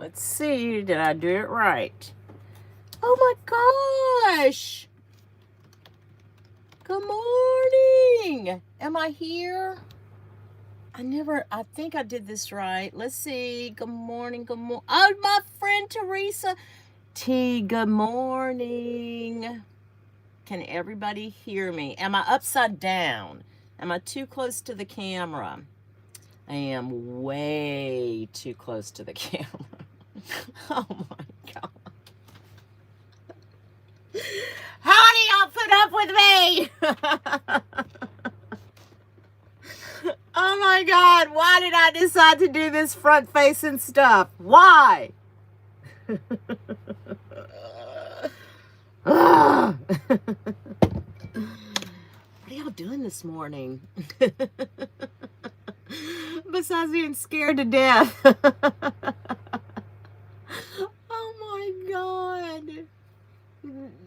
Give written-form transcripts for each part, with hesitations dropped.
Let's see, did I do it right? Oh my gosh! Good morning! Am I here? I think I did this right. Let's see. Good morning, good morning. Oh, my friend Teresa. T, good morning. Can everybody hear me? Am I upside down? Am I too close to the camera? I am way too close to the camera. Oh my God. How do y'all put up with me? Oh my God, why did I decide to do this front facing stuff? Why? What are y'all doing this morning? Besides being scared to death. Oh my God.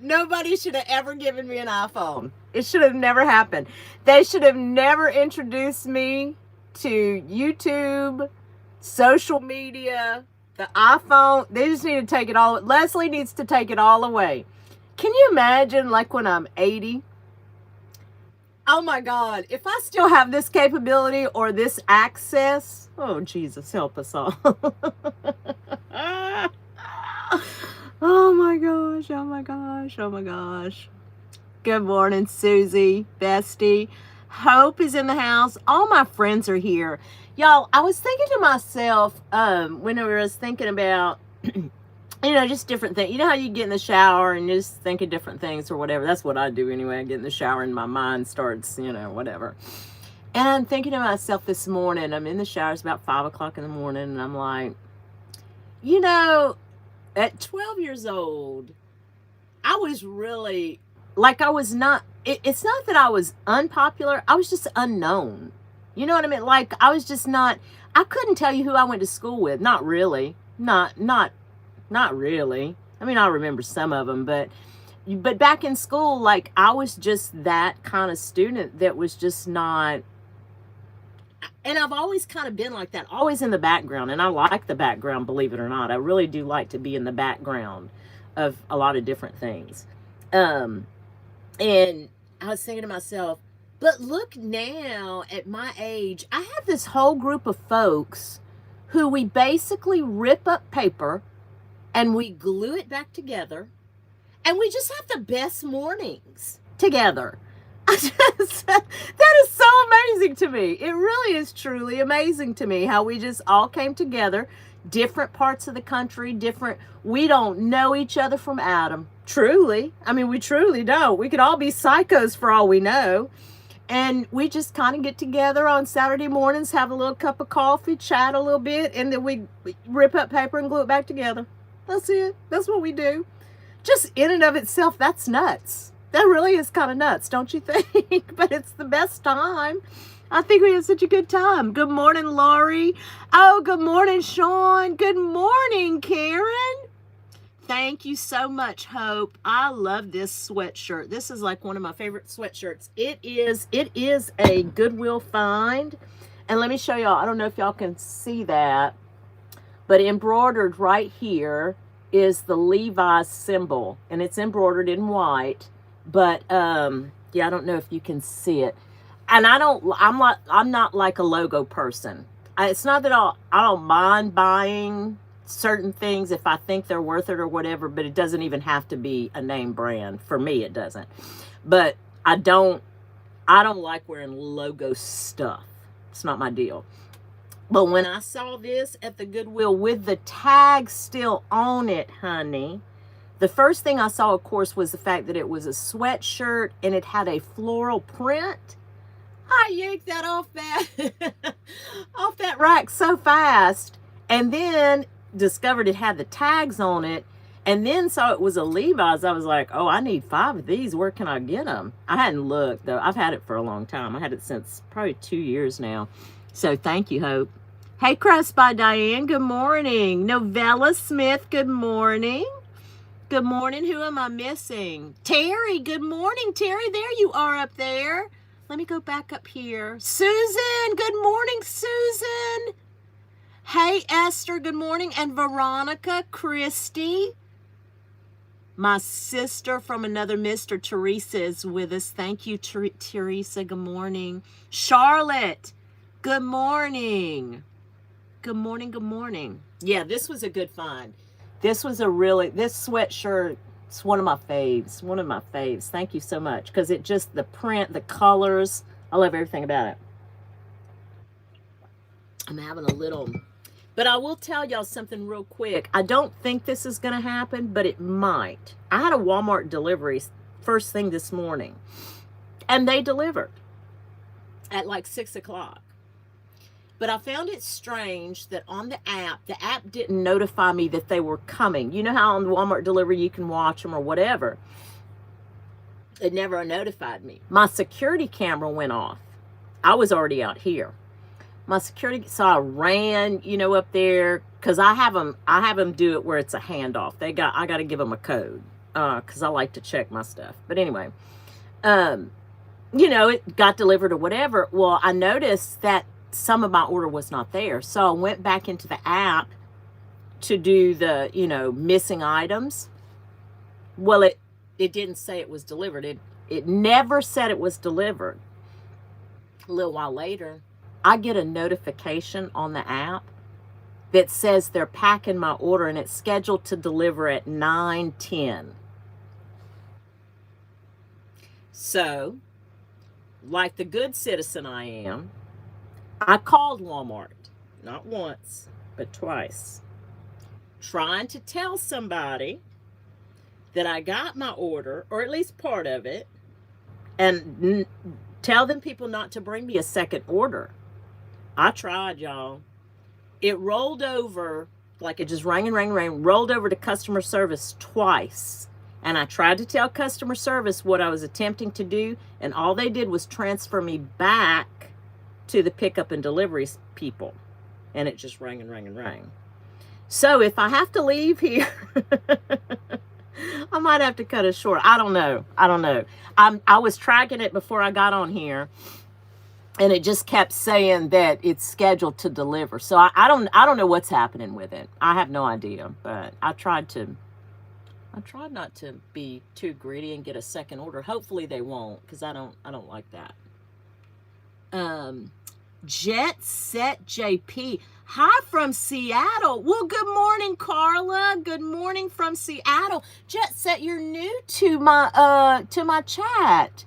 Nobody should have ever given me an iPhone. It should have never happened. They should have never introduced me to YouTube, social media, the iPhone. They just need to take it all. Leslie needs to take it all away. Can you imagine, like, when I'm 80? Oh my God, if I still have this capability or this access, oh Jesus, help us all. Oh my gosh, oh my gosh, oh my gosh. Good morning, Susie, Bestie. Hope is in the house. All my friends are here. Y'all, I was thinking to myself, when I was thinking about, just different things. You know how you get in the shower and you just think of different things or whatever? That's what I do anyway. I get in the shower and my mind starts, whatever. And I'm thinking to myself this morning, I'm in the shower, it's about 5 o'clock in the morning, and I'm like, at 12 years old, I was really, it's not that I was unpopular, I was just unknown. You know what I mean? Like, I was just not, I couldn't tell you who I went to school with. Not really. Not really. I mean, I remember some of them, but back in school, like, I was just that kind of student that was just not, and I've always kind of been like that, always in the background, and I like the background, believe it or not. I really do like to be in the background of a lot of different things. And I was thinking to myself, but look now at my age, I have this whole group of folks who we basically rip up paper and we glue it back together, and we just have the best mornings together. That is so amazing to me. It really is truly amazing to me how we just all came together, different parts of the country, we don't know each other from Adam. Truly. I mean, we truly don't. We could all be psychos for all we know. And we just kind of get together on Saturday mornings, have a little cup of coffee, chat a little bit, and then we rip up paper and glue it back together. That's it. That's what we do. Just in and of itself, that's nuts. That really is kind of nuts, don't you think? But it's the best time. I think we have such a good time. Good morning, Laurie. Oh, good morning, Sean. Good morning, Karen. Thank you so much, Hope. I love this sweatshirt. This is like one of my favorite sweatshirts. It is a Goodwill find. And let me show y'all. I don't know if y'all can see that, but embroidered right here is the Levi's symbol, and it's embroidered in white. But yeah, I don't know if you can see it. And I'm not like a logo person. It's not that I don't mind buying certain things if I think they're worth it or whatever, but it doesn't even have to be a name brand. For me, it doesn't. But I don't like wearing logo stuff. It's not my deal. But when I saw this at the Goodwill with the tag still on it, honey, the first thing I saw, of course, was the fact that it was a sweatshirt and it had a floral print. I yanked that off that rack so fast, and then discovered it had the tags on it, and then saw it was a Levi's. I was like, oh, I need 5 of these. Where can I get them? I hadn't looked, though. I've had it for a long time. I had it since probably 2 years now. So thank you, Hope. Hey, Crust by Diane, good morning. Novella Smith, good morning. Good morning. Who am I missing? Terry, good morning, Terry. There you are up there. Let me go back up here. Susan, good morning, Susan. Hey, Esther, good morning. And Veronica, Christy, my sister from another Mr. Teresa is with us. Thank you, Teresa. Good morning. Charlotte, good morning. Good morning, good morning. Yeah, this was a good find. This sweatshirt, it's one of my faves. Thank you so much. Because it just, the print, the colors, I love everything about it. I'm having a little, but I will tell y'all something real quick. I don't think this is going to happen, but it might. I had a Walmart delivery first thing this morning, and they delivered at like 6 o'clock. But I found it strange that on the app didn't notify me that they were coming. You know how on the Walmart delivery you can watch them or whatever. It never notified me. My security camera went off. I was already out here. My security, so I ran, up there, because I have them do it where it's a handoff. I got to give them a code, because I like to check my stuff. But anyway, it got delivered or whatever. Well, I noticed that some of my order was not there. So I went back into the app to do the, missing items. Well, it didn't say it was delivered. It never said it was delivered. A little while later, I get a notification on the app that says they're packing my order and it's scheduled to deliver at 9:10. So, like the good citizen I am, I called Walmart, not once, but twice, trying to tell somebody that I got my order, or at least part of it, and tell them people not to bring me a second order. I tried, y'all. It rolled over, like it just rang, rolled over to customer service twice. And I tried to tell customer service what I was attempting to do, and all they did was transfer me back to the pickup and delivery people. And it just rang. So if I have to leave here, I might have to cut it short. I don't know. I was tracking it before I got on here, and it just kept saying that it's scheduled to deliver. So I don't know what's happening with it. I have no idea, but I tried not to be too greedy and get a second order. Hopefully they won't, because I don't like that. Jet Set JP. Hi from Seattle. Well, good morning, Carla. Good morning from Seattle. Jet Set, you're new to my chat.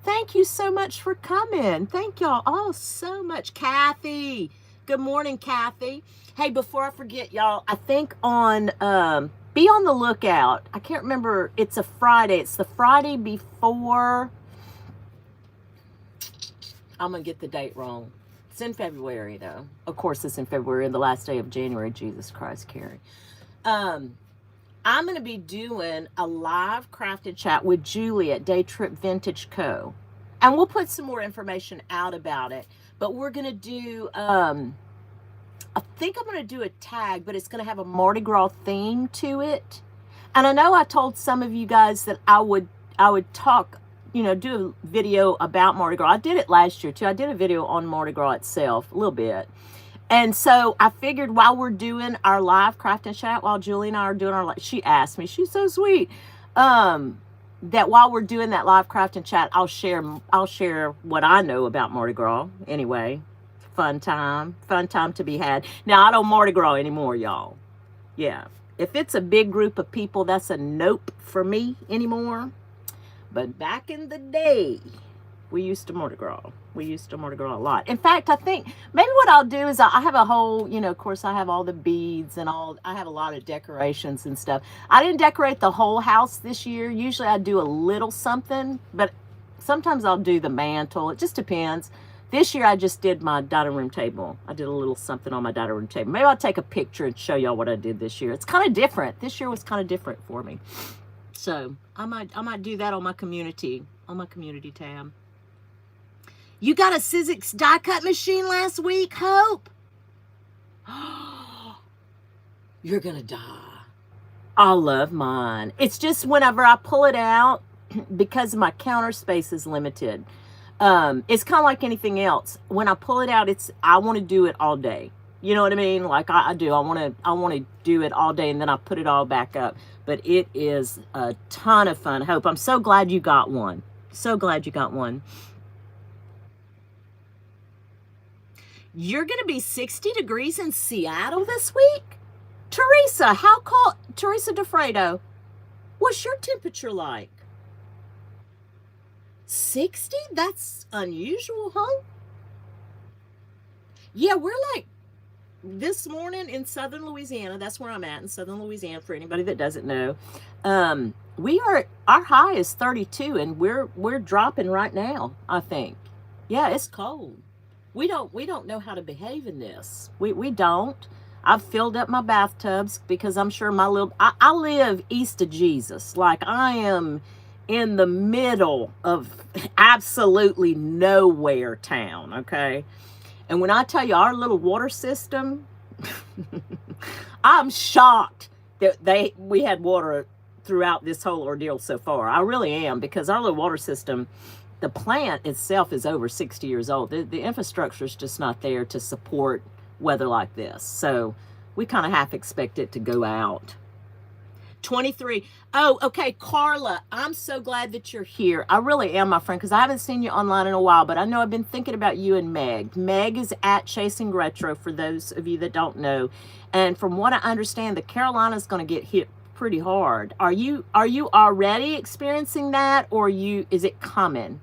Thank you so much for coming. Thank y'all all so much. Kathy. Good morning, Kathy. Hey, before I forget, y'all, I think on be on the lookout. I can't remember. It's a Friday. It's the Friday before. I'm going to get the date wrong. It's in February, though. Of course, it's in February, the last day of January. Jesus Christ, Carrie. I'm going to be doing a live crafted chat with Julie at Day Trip Vintage Co. And we'll put some more information out about it. But we're going to do, I think I'm going to do a tag, but it's going to have a Mardi Gras theme to it. And I know I told some of you guys that I would talk, do a video about Mardi Gras. I did it last year too. I did a video on Mardi Gras itself, a little bit. And so I figured while we're doing our live craft and chat, while Julie and I are doing our, she asked me, she's so sweet, that while we're doing that live craft and chat, I'll share what I know about Mardi Gras. Anyway, fun time to be had. Now, I don't Mardi Gras anymore, y'all. Yeah. If it's a big group of people, that's a nope for me anymore. But back in the day, we used to Mardi Gras. We used to Mardi Gras a lot. In fact, I think maybe what I'll do is I have a whole, of course, I have all the beads and all. I have a lot of decorations and stuff. I didn't decorate the whole house this year. Usually I do a little something, but sometimes I'll do the mantle. It just depends. This year I just did my dining room table. I did a little something on my dining room table. Maybe I'll take a picture and show y'all what I did this year. It's kind of different. This year was kind of different for me. So I might do that on my community tab. You got a Sizzix die cut machine last week, Hope? You're gonna die. I love mine. It's just whenever I pull it out, because my counter space is limited. It's kind of like anything else. When I pull it out, I want to do it all day. You know what I mean? Like I do. I want to do it all day and then I put it all back up. But it is a ton of fun. Hope, I'm so glad you got one. So glad you got one. You're going to be 60 degrees in Seattle this week? Teresa, how cold? Teresa DeFredo, what's your temperature like? 60? That's unusual, huh? Yeah, we're like this morning in southern Louisiana. That's where I'm at, in southern Louisiana, for anybody that doesn't know. Our high is 32 and we're dropping right now, I think. Yeah, it's cold. We don't know how to behave in this. We don't. I've filled up my bathtubs because I'm sure I live east of Jesus. Like I am in the middle of absolutely nowhere town, okay? And when I tell you our little water system, I'm shocked that we had water throughout this whole ordeal so far. I really am, because our little water system, the plant itself is over 60 years old. The infrastructure is just not there to support weather like this. So we kind of half expect it to go out. 23. Oh, okay, Carla, I'm so glad that you're here. I really am, my friend, because I haven't seen you online in a while, but I know I've been thinking about you and Meg. Meg is at Chasing Retro, for those of you that don't know. And from what I understand, the Carolina's going to get hit pretty hard. Are you already experiencing that, or is it coming?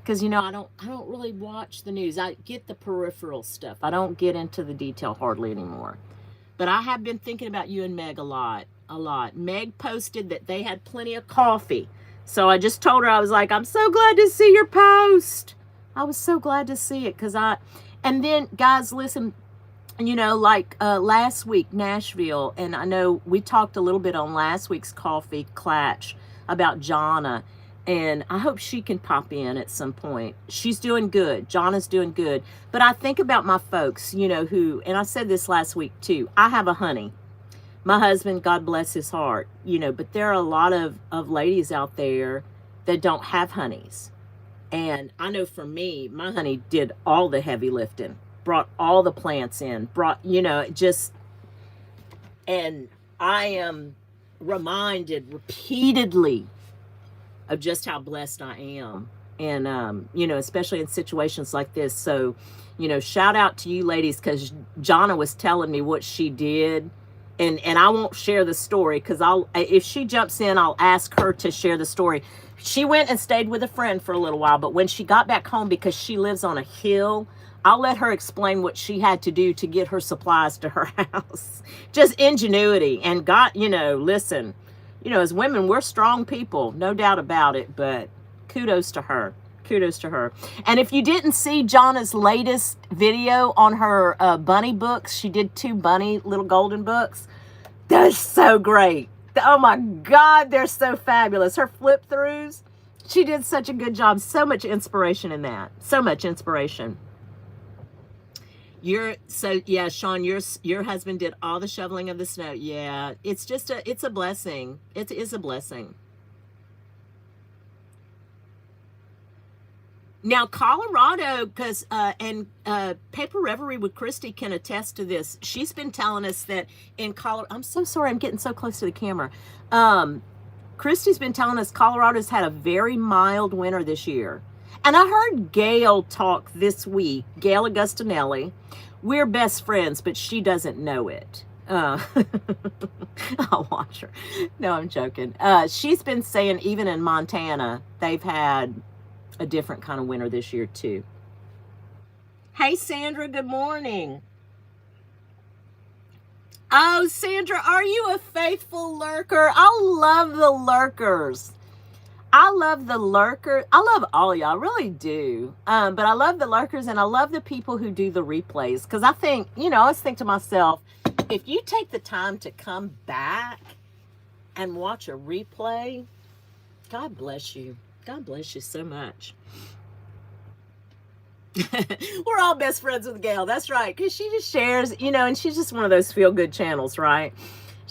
Because I don't really watch the news. I get the peripheral stuff. I don't get into the detail hardly anymore. But I have been thinking about you and Meg a lot. Meg posted that they had plenty of coffee. So I just told her, I was like, I'm so glad to see your post. I was so glad to see it and then guys, listen, like last week, Nashville, and I know we talked a little bit on last week's Klatch about Jonna, and I hope she can pop in at some point. She's doing good. Jonna's doing good. But I think about my folks, who, and I said this last week too, I have a honey. My husband, God bless his heart, but there are a lot of ladies out there that don't have honeys. And I know for me, my honey did all the heavy lifting, brought all the plants in, and I am reminded repeatedly of just how blessed I am. And, especially in situations like this. So, shout out to you ladies, because Jonna was telling me what she did. And I won't share the story, because if she jumps in, I'll ask her to share the story. She went and stayed with a friend for a little while, but when she got back home, because she lives on a hill, I'll let her explain what she had to do to get her supplies to her house. Just ingenuity. And God, listen, as women, we're strong people, no doubt about it, but kudos to her. Kudos to her. And if you didn't see Jonna's latest video on her bunny books, she did 2 bunny little golden books. They're so great. Oh my God, they're so fabulous. Her flip throughs, she did such a good job. So much inspiration in that. So much inspiration. Sean, your husband did all the shoveling of the snow. Yeah, it's a blessing. It is a blessing. Now, Colorado, because, Paper Reverie with Christy can attest to this. She's been telling us that in Colorado, I'm so sorry, I'm getting so close to the camera. Christy's been telling us Colorado's had a very mild winter this year. And I heard Gail talk this week, Gail Augustinelli. We're best friends, but she doesn't know it. I'll watch her. No, I'm joking. She's been saying even in Montana, they've had a different kind of winter this year too. Hey Sandra, good morning. Oh, Sandra, are you a faithful lurker? I love the lurkers. I love the lurker. I love all y'all, I really do. But I love the lurkers, and I love the people who do the replays, because I think, I always think to myself, if you take the time to come back and watch a replay, God bless you. God bless you so much. We're all best friends with Gail. That's right. Because she just shares, and she's just one of those feel-good channels, right?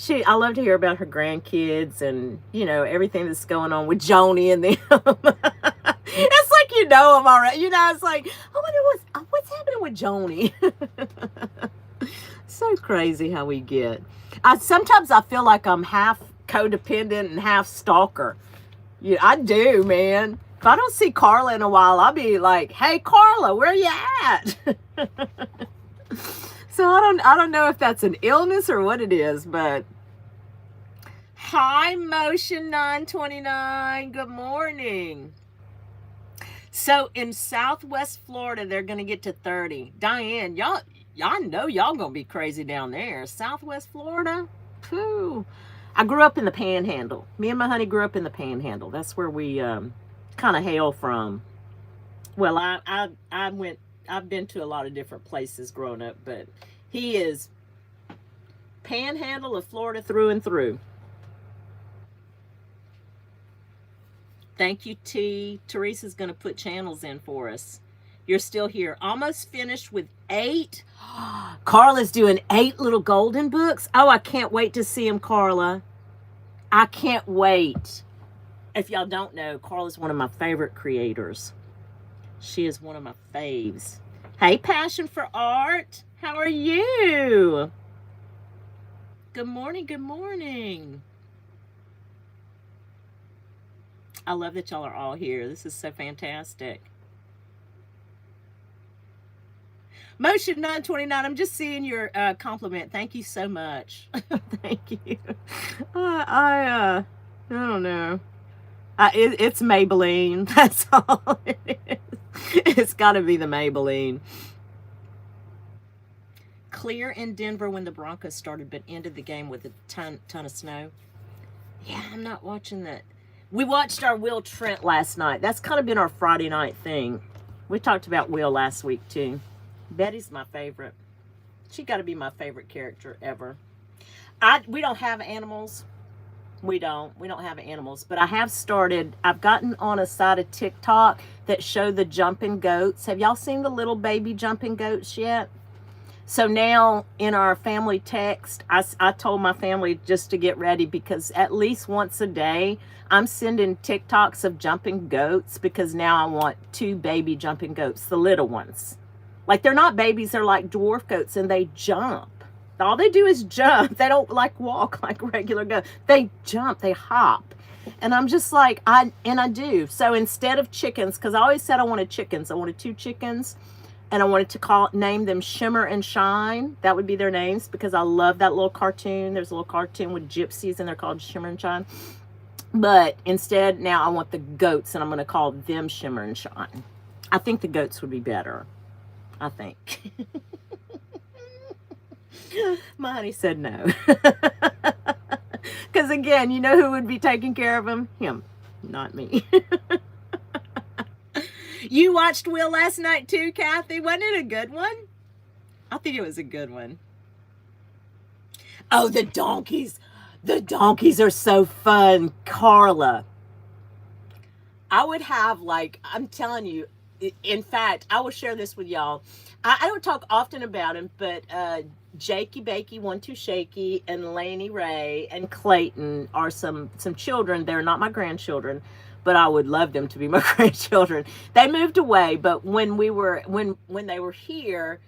I love to hear about her grandkids and, everything that's going on with Joni and them. It's like them already. It's like, I wonder what's happening with Joni. So crazy how we get. Sometimes I feel like I'm half codependent and half stalker. Yeah, I do, man. If I don't see Carla in a while, I'll be like, "Hey, Carla, where you at?" So I don't know if that's an illness or what it is, but hi, Motion 929. Good morning. So in Southwest Florida, they're gonna get to 30. Diane, y'all know y'all gonna be crazy down there. Southwest Florida. Phew. I grew up in the Panhandle. Me and my honey grew up in the Panhandle. That's where we kind of hail from. Well, I've been to a lot of different places growing up, but he is Panhandle of Florida through and through. Thank you, T. Teresa's going to put channels in for us. You're still here. Almost finished with 8. Carla's doing 8 little golden books. Oh, I can't wait to see him, Carla. I can't wait. If y'all don't know, Carla's one of my favorite creators. She is one of my faves. Hey, Passion for Art. How are you? Good morning. Good morning. I love that y'all are all here. This is so fantastic. Motion 929, I'm just seeing your compliment. Thank you so much. Thank you. I don't know. It's Maybelline. That's all it is. It's got to be the Maybelline. Clear in Denver when the Broncos started, but ended the game with a ton of snow. Yeah, I'm not watching that. We watched our Will Trent last night. That's kind of been our Friday night thing. We talked about Will last week too. Betty's my favorite. She got to be my favorite character ever. We don't have animals. We don't have animals, but I have started. I've gotten on a side of TikTok that show the jumping goats. Have y'all seen the little baby jumping goats yet? So now in our family text, I told my family just to get ready, because at least once a day, I'm sending TikToks of jumping goats, because now I want 2 baby jumping goats, the little ones. Like, they're not babies, they're like dwarf goats, and they jump. All they do is jump. They don't like walk like regular goats. They jump, they hop. And I'm just like, I do. So instead of chickens, because I always said I wanted chickens, I wanted 2 chickens. And I wanted to name them Shimmer and Shine. That would be their names, because I love that little cartoon. There's a little cartoon with gypsies, and they're called Shimmer and Shine. But instead, now I want the goats, and I'm going to call them Shimmer and Shine. I think the goats would be better. I think. My honey said no. Because again, you know who would be taking care of them? Him, not me. You watched Will last night too, Kathy? Wasn't it a good one? I think it was a good one. Oh, the donkeys. The donkeys are so fun, Carla. I would have, like, I'm telling you, in fact, I will share this with y'all. I don't talk often about him, but Jakey Bakey, 1 2 Shaky, and Laney Ray and Clayton are some children. They're not my grandchildren, but I would love them to be my grandchildren. They moved away, but when they were here,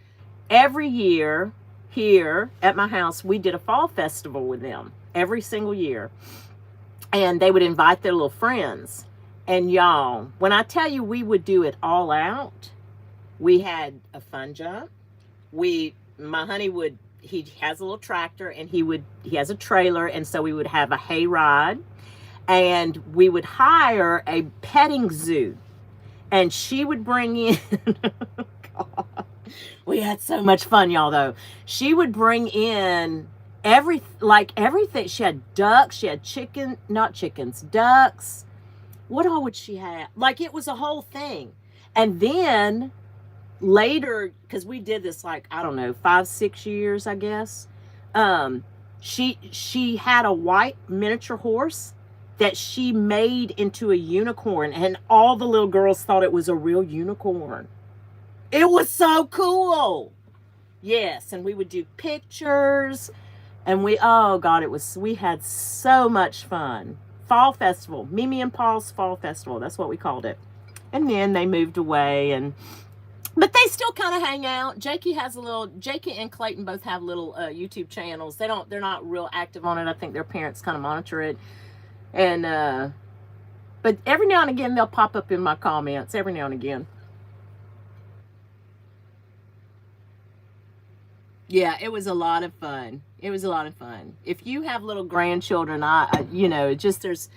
every year here at my house, we did a fall festival with them every single year. And they would invite their little friends. And y'all, when I tell you we would do it all out, we had a fun jump. My honey he has a little tractor, and he has a trailer, and so we would have a hay ride. And we would hire a petting zoo, and she would bring in, God, we had so much fun, y'all, though. She would bring in everything. She had ducks, she had ducks. What all would she have? Like, it was a whole thing. And then later, because we did this, like, I don't know, 5 6 years, I guess. She had a white miniature horse that she made into a unicorn, and all the little girls thought it was a real unicorn. It was so cool. Yes, and we would do pictures, and we had so much fun. Fall festival, Mimi and Paul's fall festival, that's what we called it. And then they moved away, and But they still kind of hang out. Jakey and Clayton both have little YouTube channels. They're not real active on it. I think their parents kind of monitor it. And, but every now and again, they'll pop up in my comments, every now and again. Yeah, it was a lot of fun. It was a lot of fun. If you have little grandchildren, you know, there's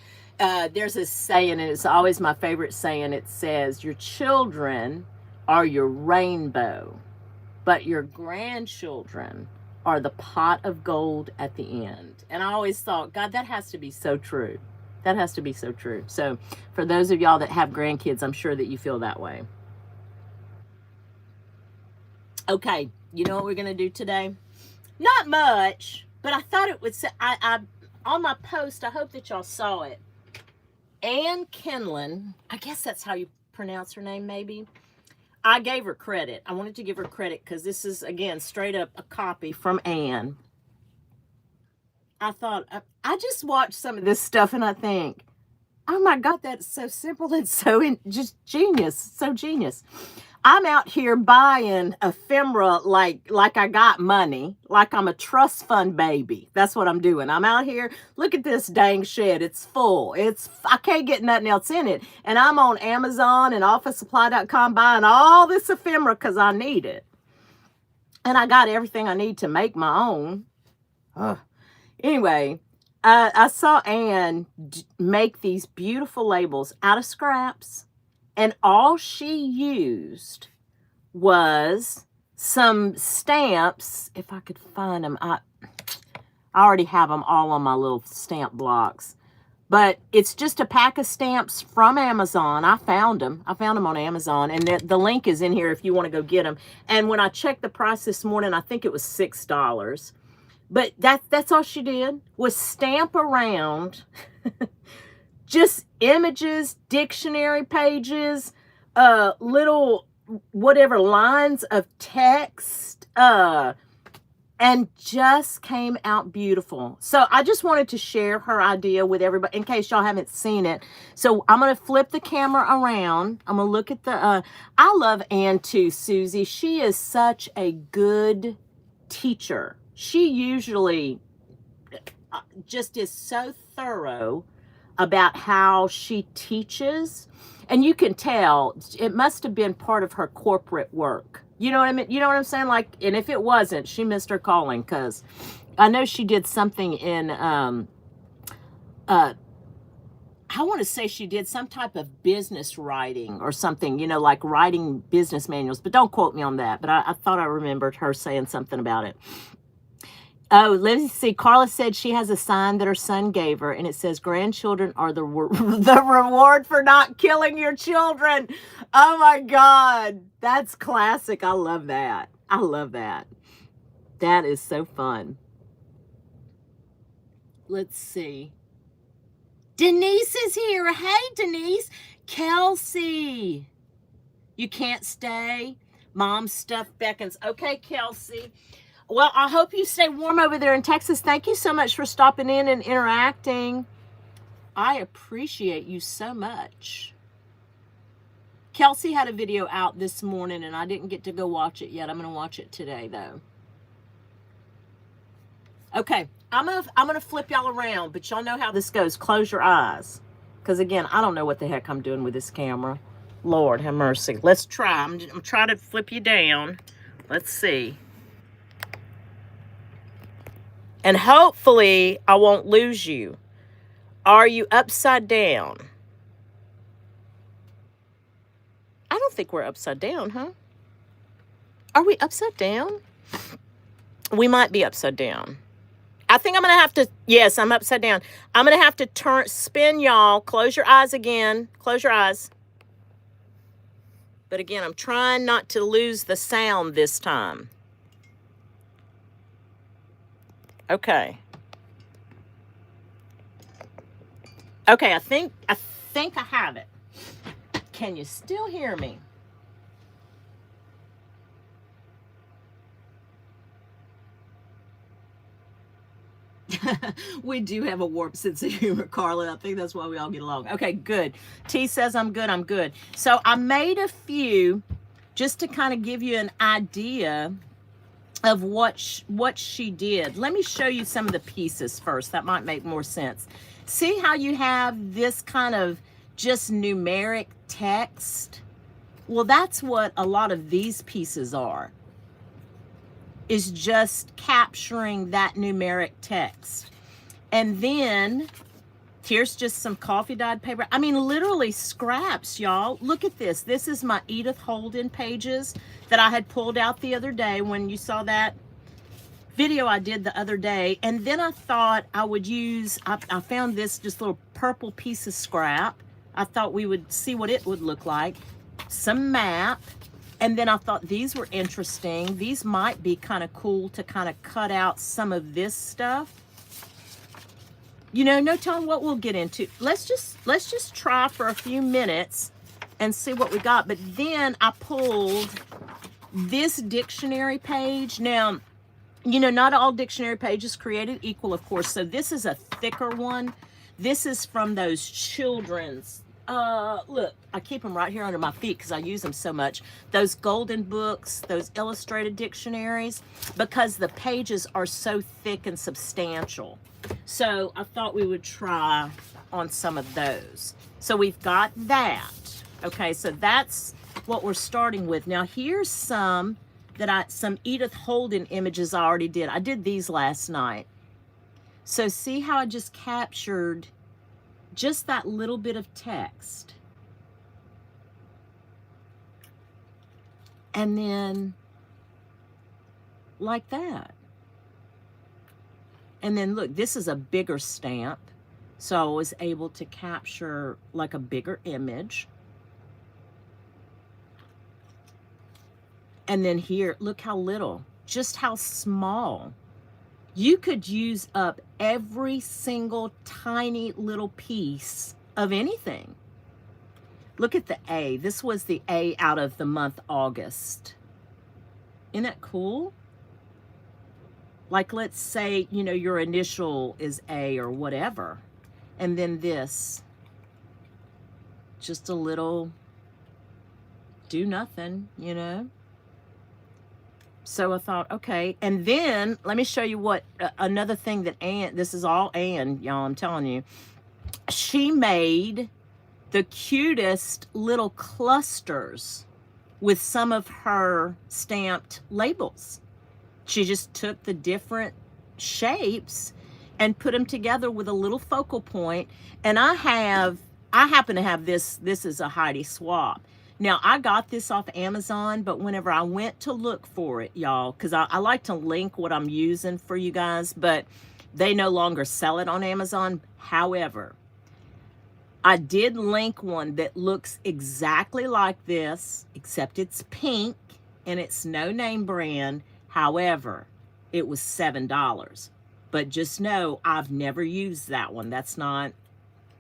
a saying, and it's always my favorite saying. It says, your children are your rainbow, but your grandchildren are the pot of gold at the end. And I always thought, God, that has to be so true. That has to be so true. So for those of y'all that have grandkids, I'm sure that you feel that way. Okay, you know what we're going to do today? Not much, but I thought it would say, on my post, I hope that y'all saw it. Ann Kenlin, I guess that's how you pronounce her name, maybe. I gave her credit. I wanted to give her credit because this is, again, straight up a copy from Ann. I thought, I just watched some of this stuff and I think, oh my God, that's so simple and so just genius, so genius. I'm out here buying ephemera like I got money, like I'm a trust fund baby. That's what I'm doing. I'm out here, look at this dang shed. It's full. I can't get nothing else in it. And I'm on Amazon and OfficeSupply.com buying all this ephemera because I need it. And I got everything I need to make my own. Anyway, I saw Ann make these beautiful labels out of scraps. And all she used was some stamps. If I could find them, I already have them all on my little stamp blocks. But it's just a pack of stamps from Amazon. I found them. I found them on Amazon. And the link is in here if you want to go get them. And when I checked the price this morning, I think it was $6. But that's all she did was stamp around just images, dictionary pages, little whatever lines of text, and just came out beautiful. So I just wanted to share her idea with everybody in case y'all haven't seen it. So I'm going to flip the camera around. I'm going to look at the, I love Ann too, Susie. She is such a good teacher. She usually just is so thorough about how she teaches, and you can tell it must have been part of her corporate work. You know what I mean? You know what I'm saying? Like, and if it wasn't, she missed her calling, because I know she did something in, I want to say she did some type of business writing or something, you know, like writing business manuals, but don't quote me on that. But I thought I remembered her saying something about it. Oh, let me see. Carla said she has a sign that her son gave her, and it says, grandchildren are the reward for not killing your children. Oh, my God. That's classic. I love that. I love that. That is so fun. Let's see. Denise is here. Hey, Denise. Kelsey. You can't stay? Mom's stuff beckons. Okay, Kelsey. Well, I hope you stay warm over there in Texas. Thank you so much for stopping in and interacting. I appreciate you so much. Kelsey had a video out this morning, and I didn't get to go watch it yet. I'm going to watch it today, though. Okay, I'm gonna flip y'all around, but y'all know how this goes. Close your eyes, because again, I don't know what the heck I'm doing with this camera. Lord have mercy. Let's try. I'm trying to flip you down. Let's see. And hopefully I won't lose you. Are you upside down? I don't think we're upside down, huh? Are we upside down? We might be upside down. I think I'm going to have to, yes, I'm upside down. I'm going to have to spin y'all. Close your eyes again. Close your eyes. But again, I'm trying not to lose the sound this time. Okay. Okay, I think I have it. Can you still hear me? We do have a warped sense of humor, Carla. I think that's why we all get along. Okay, good. T says I'm good. I'm good. So I made a few just to kind of give you an idea of what she did. Let me show you some of the pieces first. That might make more sense. See how you have this kind of just numeric text? Well, that's what a lot of these pieces are, is just capturing that numeric text. And then here's just some coffee dyed paper. I mean, literally scraps, y'all. Look at this. This is my Edith Holden pages that I had pulled out the other day when you saw that video I did the other day. And then I thought I would use, I found this just little purple piece of scrap. I thought we would see what it would look like. Some map. And then I thought these were interesting. These might be kind of cool to kind of cut out some of this stuff. You know, no telling what we'll get into. Let's just try for a few minutes and see what we got. But then I pulled this dictionary page. Now, you know, not all dictionary pages created equal, of course. So this is a thicker one. This is from those children's, look, I keep them right here under my feet because I use them so much. Those golden books, those illustrated dictionaries, because the pages are so thick and substantial. So I thought we would try on some of those. So we've got that. Okay, so that's what we're starting with. Now here's some Edith Holden images I already did. I did these last night. So see how I just captured just that little bit of text. And then like that. And then look, this is a bigger stamp. So I was able to capture like a bigger image. And then here, look how little, just how small. You could use up every single tiny little piece of anything. Look at the A. This was the A out of the month August. Isn't that cool? Like, let's say, you know, your initial is A or whatever. And then this, just a little do nothing, you know? So I thought, okay. And then let me show you what, another thing that Ann, this is all Ann, y'all, I'm telling you. She made the cutest little clusters with some of her stamped labels. She just took the different shapes and put them together with a little focal point. And I happen to have this. This is a Heidi swap. Now, I got this off Amazon, but whenever I went to look for it, y'all, because I like to link what I'm using for you guys, but they no longer sell it on Amazon. However, I did link one that looks exactly like this, except it's pink and it's no name brand. However, it was $7. But just know I've never used that one. That's not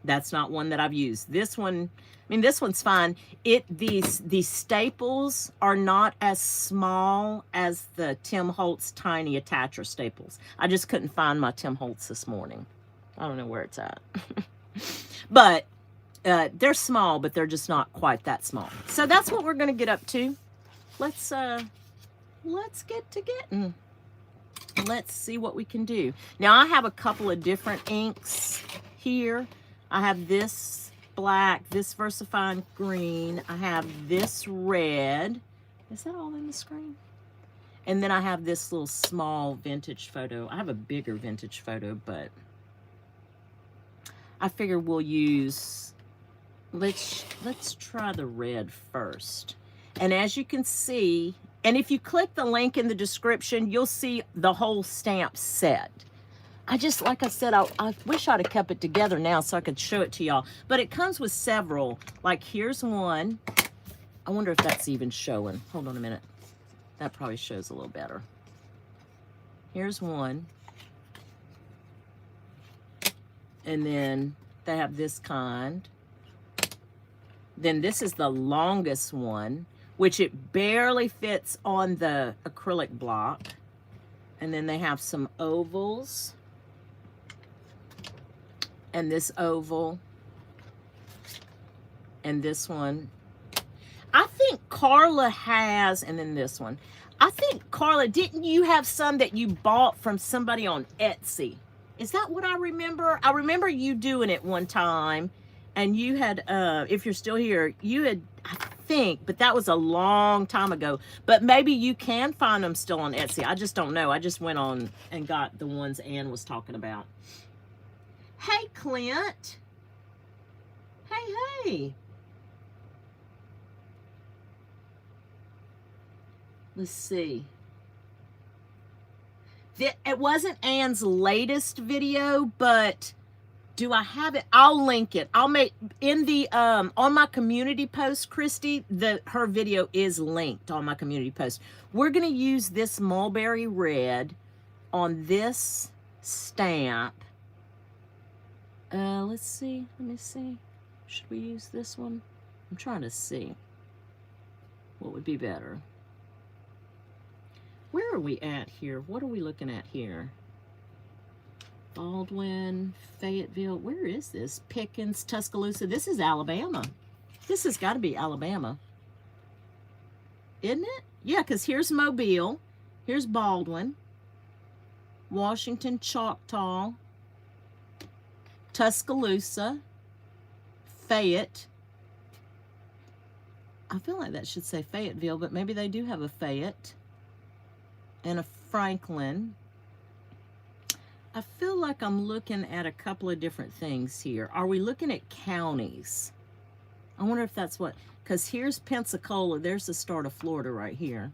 one that I've used. This one, I mean, this one's fine. These staples are not as small as the Tim Holtz tiny attacher staples. I just couldn't find my Tim Holtz this morning. I don't know where it's at. But they're small, but they're just not quite that small. So that's what we're going to get up to. Let's get to getting. Let's see what we can do. Now, I have a couple of different inks here. I have this black, this VersaFine green. I have this red. Is that all in the screen? And then I have this little small vintage photo. I have a bigger vintage photo, but I figure we'll use, let's try the red first. And as you can see, and if you click the link in the description, you'll see the whole stamp set. I just, like I said, I wish I'd have kept it together now so I could show it to y'all. But it comes with several. Like, here's one. I wonder if that's even showing. Hold on a minute. That probably shows a little better. Here's one. And then they have this kind. Then this is the longest one, which it barely fits on the acrylic block. And then they have some ovals. And this oval. And this one. I think Carla has, and then this one. I think, Carla, didn't you have some that you bought from somebody on Etsy? Is that what I remember? I remember you doing it one time, and you had, if you're still here, you had, I think, but that was a long time ago. But maybe you can find them still on Etsy. I just don't know. I just went on and got the ones Ann was talking about. Hey, Clint. Hey, hey. Let's see. It wasn't Ann's latest video, but do I have it? I'll link it. I'll make in the on my community post, Christy, her video is linked on my community post. We're gonna use this mulberry red on this stamp. Let's see. Let me see. Should we use this one? I'm trying to see what would be better. Where are we at here? What are we looking at here? Baldwin, Fayetteville. Where is this? Pickens, Tuscaloosa. This is Alabama. This has got to be Alabama. Isn't it? Yeah, because here's Mobile. Here's Baldwin. Washington, Choctaw. Tuscaloosa. Fayette. I feel like that should say Fayetteville, but maybe they do have a Fayette. And a Franklin. I feel like I'm looking at a couple of different things here. Are we looking at counties? I wonder if that's what, because here's Pensacola. There's the start of Florida right here.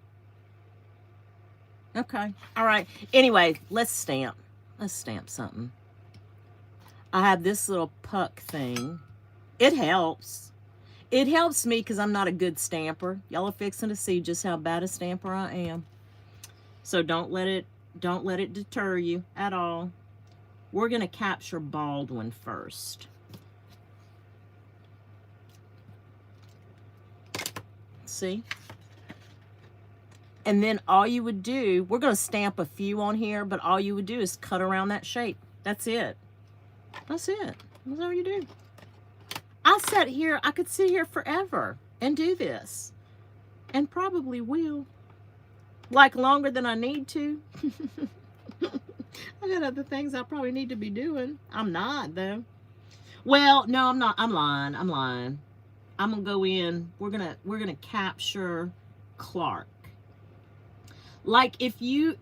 Okay. All right. Anyway, let's stamp. Let's stamp something. I have this little puck thing. It helps. It helps me because I'm not a good stamper. Y'all are fixing to see just how bad a stamper I am. So don't let it deter you at all. We're going to capture Baldwin first. See? And then all you would do, we're going to stamp a few on here, but all you would do is cut around that shape. That's it. That's it. That's all you do. I sat here, I could sit here forever and do this. And probably will. Like longer than I need to. I got other things I probably need to be doing. I'm not though. Well, no, I'm not. I'm lying. I'm lying. I'm gonna go in. We're gonna capture Clark. Like if you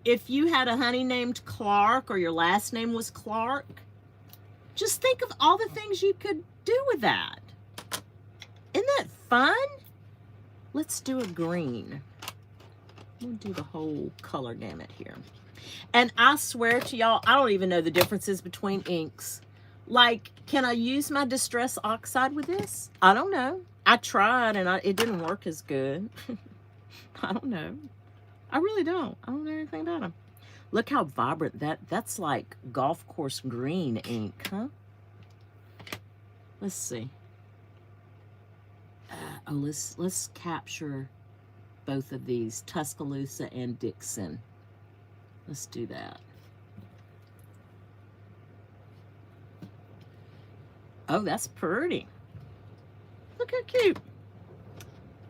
had a honey named Clark or your last name was Clark, just think of all the things you could do with that. Isn't that fun? Let's do a green. We'll do the whole color gamut here. And I swear to y'all, I don't even know the differences between inks. Like, can I use my Distress Oxide with this? I don't know. I tried and it didn't work as good. I don't know. I really don't. I don't know anything about them. Look how vibrant that's like golf course green ink, huh? Let's see. Let's capture both of these, Tuscaloosa and Dixon. Let's do that. Oh, that's pretty. Look how cute.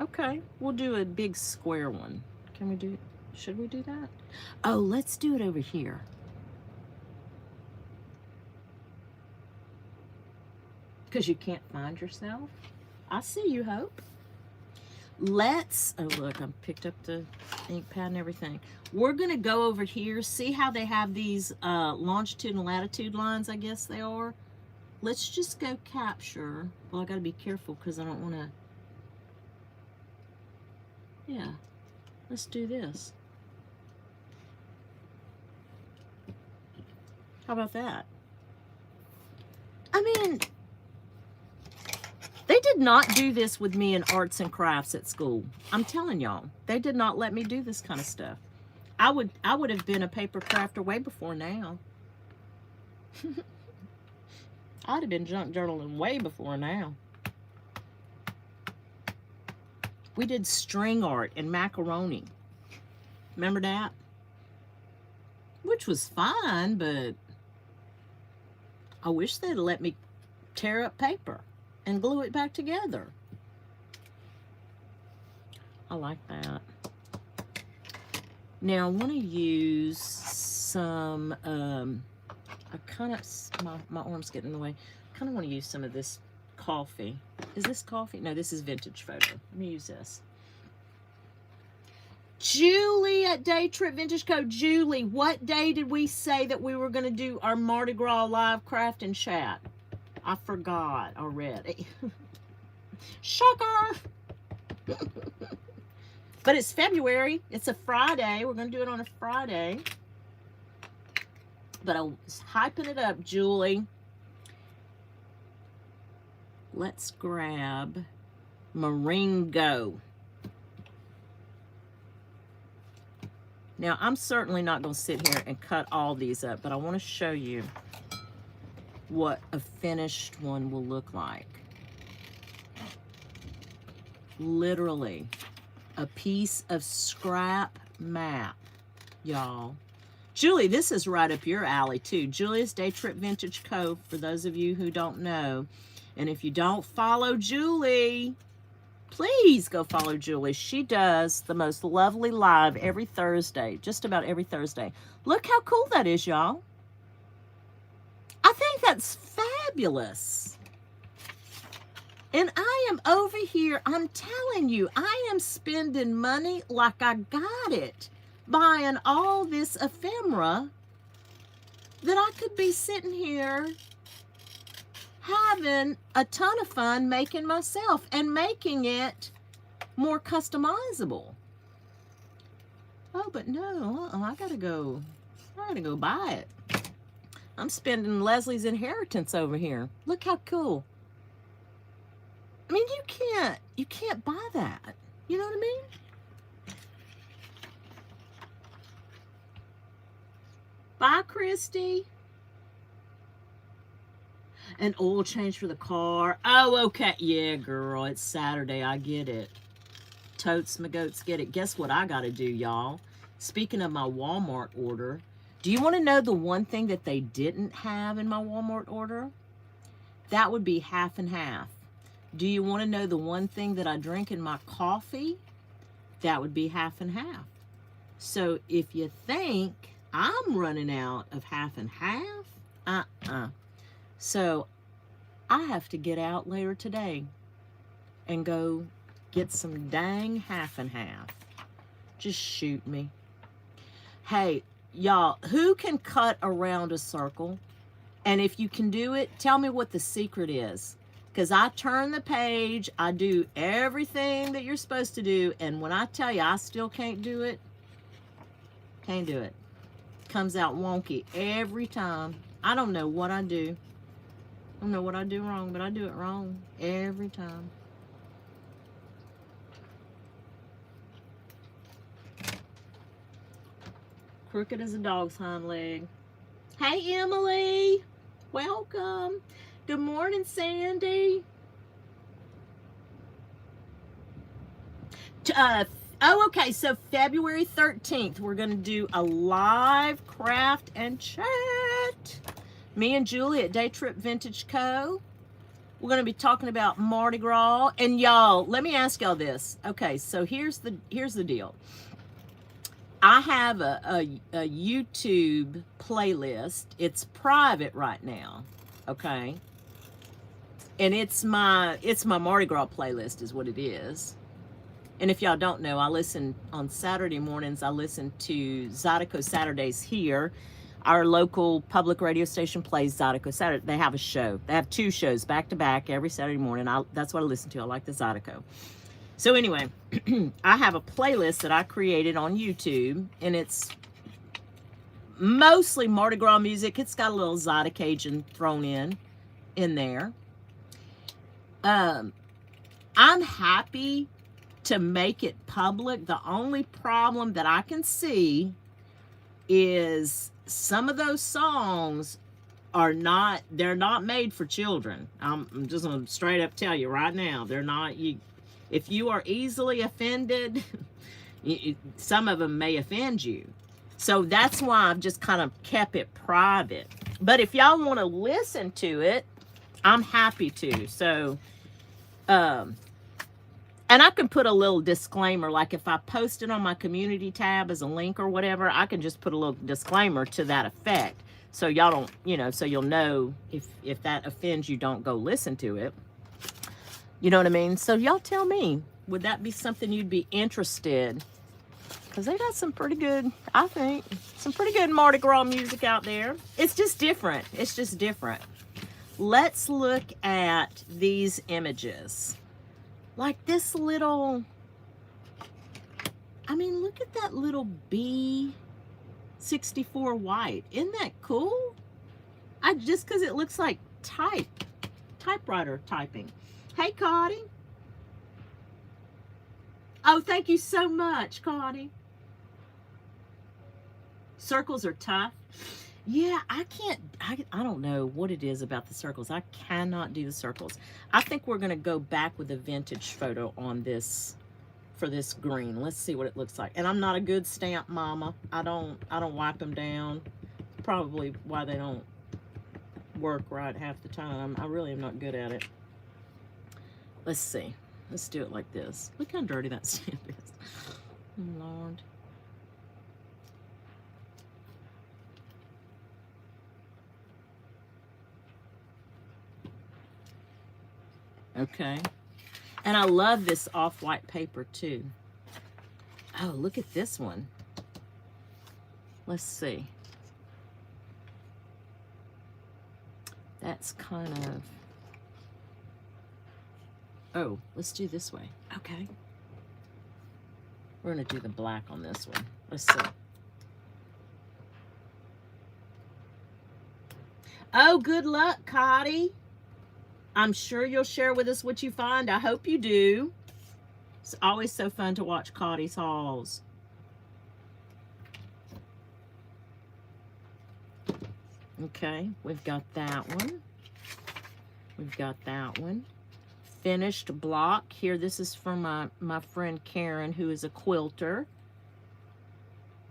Okay, we'll do a big square one. Can we do, should we do that? Oh, let's do it over here. Because you can't find yourself. I see you, Hope. Let's, oh look, I picked up the ink pad and everything. We're gonna go over here, see how they have these longitude and latitude lines, I guess they are. Let's just go capture, well I gotta be careful because I don't wanna, yeah, let's do this. How about that? I mean, they did not do this with me in arts and crafts at school. I'm telling y'all, they did not let me do this kind of stuff. I would have been a paper crafter way before now. I'd have been junk journaling way before now. We did string art and macaroni. Remember that? Which was fine, but I wish they'd let me tear up paper and glue it back together. I like that. Now I want to use some, I kind of, my arm's getting in the way. I kind of want to use some of this coffee. Is this coffee? No, this is Vintage Photo. Let me use this. Julie at Day Trip Vintage Co. Julie, what day did we say that we were going to do our Mardi Gras live craft and chat? I forgot already. Shocker! But it's February. It's a Friday. We're going to do it on a Friday. But I was hyping it up, Julie. Let's grab Marengo. Now, I'm certainly not going to sit here and cut all these up, but I want to show you what a finished one will look like. Literally, a piece of scrap map, y'all. Julie, this is right up your alley, too. Julia's Day Trip Vintage Co., for those of you who don't know. And if you don't follow Julie, please go follow Julie. She does the most lovely live every Thursday, just about every Thursday. Look how cool that is, y'all. I think that's fabulous. And I am over here, I'm telling you, I am spending money like I got it, buying all this ephemera that I could be sitting here having a ton of fun making myself and making it more customizable. Oh, but no, I gotta go buy it. I'm spending Leslie's inheritance over here. Look how cool. I mean, you can't buy that. You know what I mean? Bye, Christy. An oil change for the car. Oh, okay. Yeah, girl, it's Saturday. I get it. Totes my goats get it. Guess what I got to do, y'all? Speaking of my Walmart order, do you want to know the one thing that they didn't have in my Walmart order? That would be half and half. Do you want to know the one thing that I drink in my coffee? That would be half and half. So if you think I'm running out of half and half, So I have to get out later today and go get some dang half and half. Just shoot me. Hey, y'all, who can cut around a circle? And if you can do it, tell me what the secret is. Because I turn the page, I do everything that you're supposed to do, and when I tell you I still can't do it, can't do it. Comes out wonky every time. I don't know what I do. I don't know what I do wrong, but I do it wrong every time. Crooked as a dog's hind leg. Hey, Emily. Welcome. Good morning, Sandy. Oh, okay, so February 13th, we're going to do a live craft and chat. Me and Julie at Day Trip Vintage Co. We're going to be talking about Mardi Gras. And y'all, let me ask y'all this. Okay, so here's the deal. I have a YouTube playlist. It's private right now, okay? And it's my Mardi Gras playlist is what it is. And if y'all don't know, I listen on Saturday mornings. I listen to Zydeco Saturdays here. Our local public radio station plays Zydeco Saturday. They have a show. They have 2 shows back to back every Saturday morning. That's what I listen to. I like the Zydeco. So anyway, I have a playlist that I created on YouTube, and it's mostly Mardi Gras music. It's got a little Zydeco thrown in there. I'm happy to make it public. The only problem that I can see is some of those songs they're not made for children. I'm just gonna straight up tell you right now, they're not. If you are easily offended, some of them may offend you. So that's why I've just kind of kept it private. But if y'all want to listen to it, I'm happy to. So And I can put a little disclaimer, like if I post it on my community tab as a link or whatever, I can just put a little disclaimer to that effect. So y'all don't, you know, so you'll know if that offends you, don't go listen to it. You know what I mean? So y'all tell me, would that be something you'd be interested? Because they got some pretty good, I think, some pretty good Mardi Gras music out there. It's just different. It's just different. Let's look at these images. Like this little, I mean, look at that little B64 white. Isn't that cool? Just because it looks like typewriter typing. Hey, Connie. Oh, thank you so much, Connie. Circles are tough. Yeah, I don't know what it is about the circles. I cannot do the circles. I think we're going to go back with a vintage photo on this, for this green. Let's see what it looks like. And I'm not a good stamp mama. I don't wipe them down. Probably why they don't work right half the time. I really am not good at it. Let's see. Let's do it like this. Look how dirty that stamp is. Oh, Lord. Okay. And I love this off-white paper too. Oh, look at this one. Let's see. That's kind of... Oh, let's do this way. Okay. We're going to do the black on this one. Let's see. Oh, good luck, Cotty. I'm sure you'll share with us what you find. I hope you do. It's always so fun to watch Cotty's hauls. Okay, we've got that one. We've got that one. Finished block. Here, this is from my friend Karen, who is a quilter.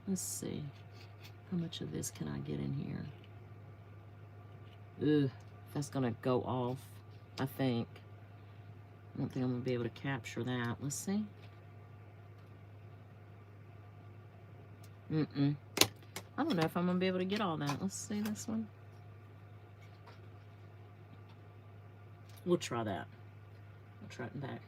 Let's see. How much of this can I get in here? Ugh, that's going to go off. I think. I don't think I'm going to be able to capture that. Let's see. I don't know if I'm going to be able to get all that. Let's see this one. We'll try that. We'll try it back.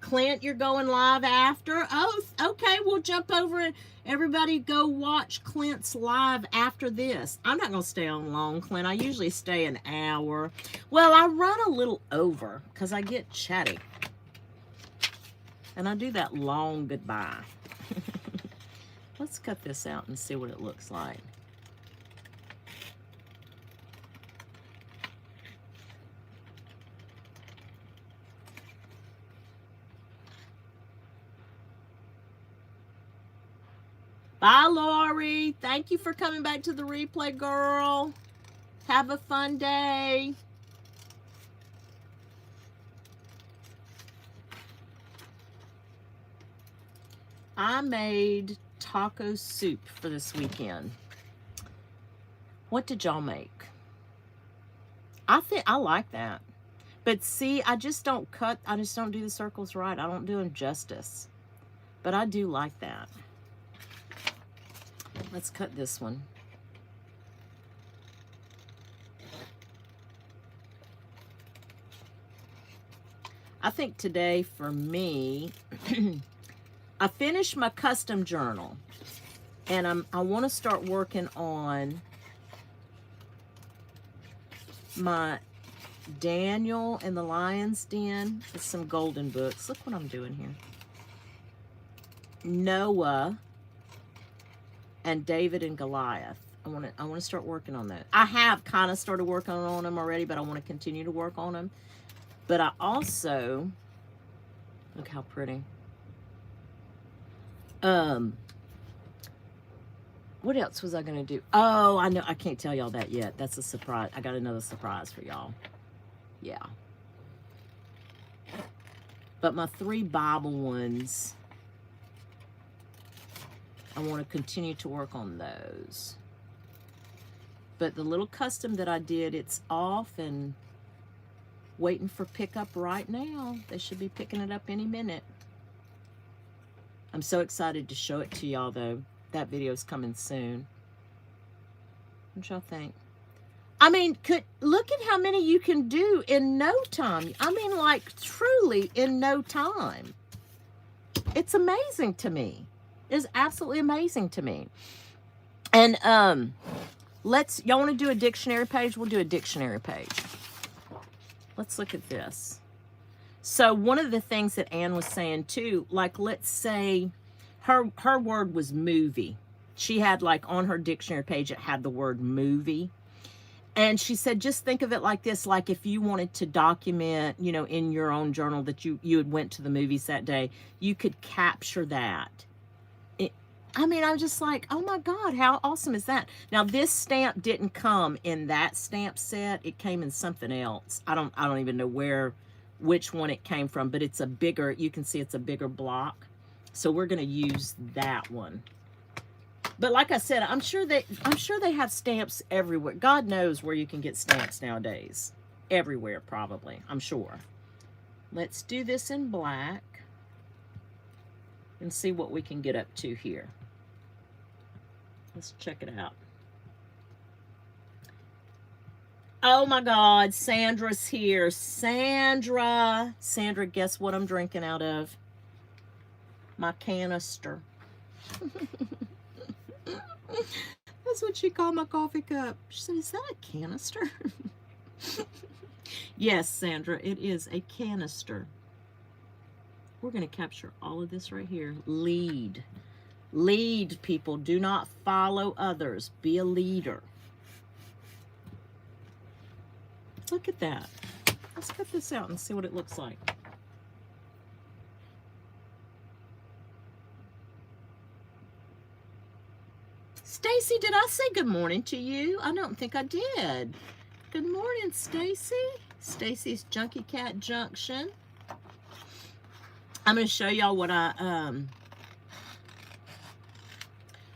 Clint, you're going live after? Oh, okay. We'll jump over and everybody go watch Clint's live after this. I'm not going to stay on long, Clint. I usually stay an hour. Well, I run a little over because I get chatty. And I do that long goodbye. Let's cut this out and see what it looks like. Bye, Lori. Thank you for coming back to the replay, girl. Have a fun day. I made taco soup for this weekend. What did y'all make? I think I like that. But see, I just don't do the circles right. I don't do them justice. But I do like that. Let's cut this one. I think today for me, I finished my custom journal and I want to start working on my Daniel and the Lion's Den. It's some golden books. Look what I'm doing here. Noah and David and Goliath. I want to start working on that. I have kind of started working on them already, but I want to continue to work on them. But I also, look how pretty. What else was I going to do? Oh, I know. I can't tell y'all that yet. That's a surprise. I got another surprise for y'all. Yeah. But my 3 Bible ones, I want to continue to work on those. But the little custom that I did, it's off, and Waiting for pickup right now. They should be picking it up any minute. I'm so excited to show it to y'all, though. That video's coming soon. What y'all think? I mean, look at how many you can do in no time. I mean, like, truly in no time. It's amazing to me. It's absolutely amazing to me. And y'all want to do a dictionary page? We'll do a dictionary page. Let's look at this. So one of the things that Anne was saying too, like, let's say her word was movie. She had, like, on her dictionary page, it had the word movie. And she said, just think of it like this, like if you wanted to document, you know, in your own journal that you had went to the movies that day, you could capture that. I mean, I'm just like, oh my God, how awesome is that? Now, this stamp didn't come in that stamp set. It came in something else. I don't even know which one it came from, but it's a bigger, you can see it's a bigger block. So we're going to use that one. But like I said, I'm sure they have stamps everywhere. God knows where you can get stamps nowadays. Everywhere, probably, I'm sure. Let's do this in black and see what we can get up to here. Let's check it out. Oh my God, Sandra's here. Sandra, guess what I'm drinking out of? My canister. That's what she called my coffee cup. She said, is that a canister? Yes, Sandra, it is a canister. We're going to capture all of this right here. Lead. Lead, people. Do not follow others. Be a leader. Look at that. Let's cut this out and see what it looks like. Stacy, did I say good morning to you? I don't think I did. Good morning, Stacy. Stacy's Junkie Cat Junction. I'm going to show y'all what